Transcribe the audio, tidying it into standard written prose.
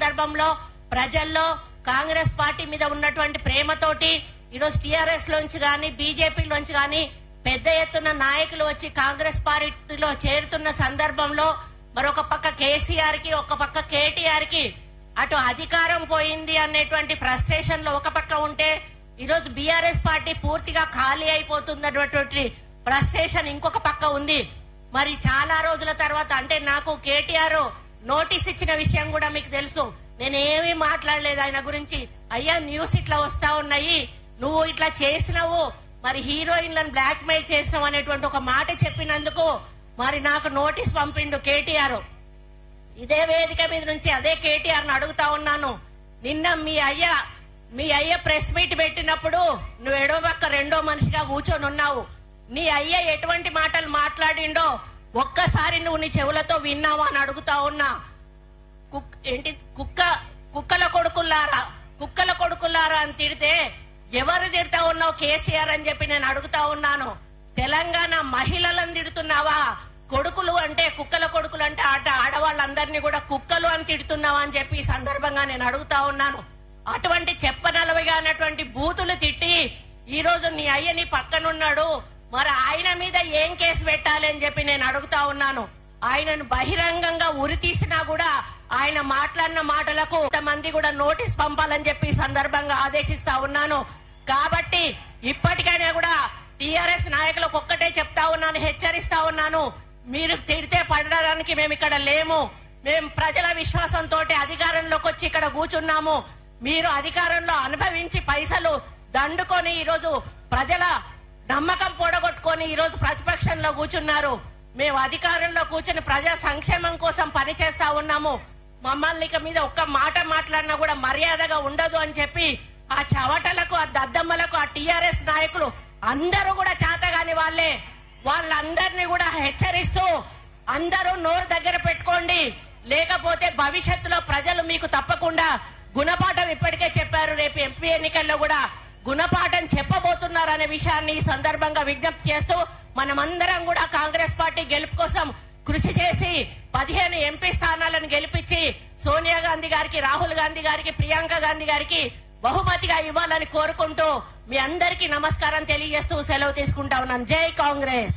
సందర్భంలో ప్రజల్లో కాంగ్రెస్ పార్టీ మీద ఉన్నటువంటి ప్రేమతోటి ఈరోజు టిఆర్ఎస్ లోంచి గాని బీజేపీ లోంచి గాని పెద్ద ఎత్తున నాయకులు వచ్చి కాంగ్రెస్ పార్టీలో చేరుతున్న సందర్భంలో మరొక పక్క కేసీఆర్ కి ఒక పక్క కేటీఆర్ కి అటు అధికారం పోయింది అనేటువంటి ఫ్రస్ట్రేషన్ లో ఒక పక్క ఉంటే ఈరోజు బీఆర్ఎస్ పార్టీ పూర్తిగా ఖాళీ అయిపోతున్నటువంటి ఫ్రస్ట్రేషన్ ఇంకొక పక్క ఉంది. మరి చాలా రోజుల తర్వాత అంటే నాకు కేటీఆర్ నోటీస్ ఇచ్చిన విషయం కూడా మీకు తెలుసు. నేను ఏమీ మాట్లాడలేదు ఆయన గురించి. అయ్యా న్యూస్ ఇట్లా వస్తా ఉన్నాయి, నువ్వు ఇట్లా చేసినావు, మరి హీరోయిన్లను బ్లాక్ మెయిల్ చేసినావు అనేటువంటి ఒక మాట చెప్పినందుకు మరి నాకు నోటీస్ పంపిండు కేటీఆర్. ఇదే వేదిక మీద నుంచి అదే కేటీఆర్ ను అడుగుతా ఉన్నాను. నిన్న మీ అయ్య ప్రెస్ మీట్ పెట్టినప్పుడు నువ్వు ఎడో పక్క రెండో మనిషిగా కూర్చొని ఉన్నావు. నీ అయ్య ఎటువంటి మాటలు మాట్లాడిండో ఒక్కసారి నువ్వు నీ చెవులతో విన్నావా అని అడుగుతా ఉన్నా. కుక్కల కొడుకులారా అని తిడితే ఎవరు తిడతా ఉన్నావు కేసీఆర్ అని చెప్పి నేను అడుగుతా ఉన్నాను. తెలంగాణ మహిళలను తిడుతున్నావా? కొడుకులు అంటే కుక్కల కొడుకులు అంటే ఆడవాళ్ళందరినీ కూడా కుక్కలు అని తిడుతున్నావా అని చెప్పి ఈ సందర్భంగా నేను అడుగుతా ఉన్నాను. అటువంటి చెప్పనలవిగా అన్నటువంటి బూతులు తిట్టి ఈ రోజు నీ అయ్య నీ పక్కనున్నాడు, మరి ఆయన మీద ఏం కేసు పెట్టాలి అని చెప్పి నేను అడుగుతా ఉన్నాను. ఆయనను బహిరంగంగా ఉరి తీసినా కూడా ఆయన మాట్లాడిన మాటలకు కొంతమంది కూడా నోటీస్ పంపాలని చెప్పి ఈ సందర్భంగా ఆదేశిస్తా ఉన్నాను. కాబట్టి ఇప్పటికైనా కూడా టిఆర్ఎస్ నాయకులకు ఒక్కటే చెప్తా ఉన్నాను, హెచ్చరిస్తా ఉన్నాను. మీరు తిడితే పడడానికి మేము ఇక్కడ లేము. మేము ప్రజల విశ్వాసంతో అధికారంలోకి వచ్చి ఇక్కడ కూర్చున్నాము. మీరు అధికారంలో అనుభవించి పైసలు దండుకొని ఈరోజు ప్రజల నమ్మకం పొడగొట్టుకొని ఈరోజు ప్రతిపక్షంలో కూర్చున్నారు. మేము అధికారంలో కూర్చుని ప్రజా సంక్షేమం కోసం పనిచేస్తా ఉన్నాము. మమ్మల్ని ఇక మీద ఒక్క మాట మాట్లాడినా కూడా మర్యాదగా ఉండదు అని చెప్పి ఆ చవటలకు, ఆ దద్దమ్మలకు, ఆ టిఆర్ఎస్ నాయకులు అందరూ కూడా చేతగాని వాళ్ళందరినీ కూడా హెచ్చరిస్తూ అందరూ నోరు దగ్గర పెట్టుకోండి, లేకపోతే భవిష్యత్తులో ప్రజలు మీకు తప్పకుండా గుణపాఠం ఇప్పటికే చెప్పారు. రేపు ఎంపీ ఎన్నికల్లో కూడా గుణపాఠం చెప్పబోతున్నారనే విషయాన్ని ఈ సందర్భంగా విజ్ఞప్తి చేస్తూ మనమందరం కూడా కాంగ్రెస్ పార్టీ గెలుపు కోసం కృషి చేసి 15 ఎంపీ స్థానాలను గెలిపించి సోనియా గాంధీ గారికి, రాహుల్ గాంధీ గారికి, ప్రియాంక గాంధీ గారికి బహుమతిగా ఇవ్వాలని కోరుకుంటూ మీ అందరికీ నమస్కారం తెలియజేస్తూ సెలవు తీసుకుంటా ఉన్నాను. జై కాంగ్రెస్.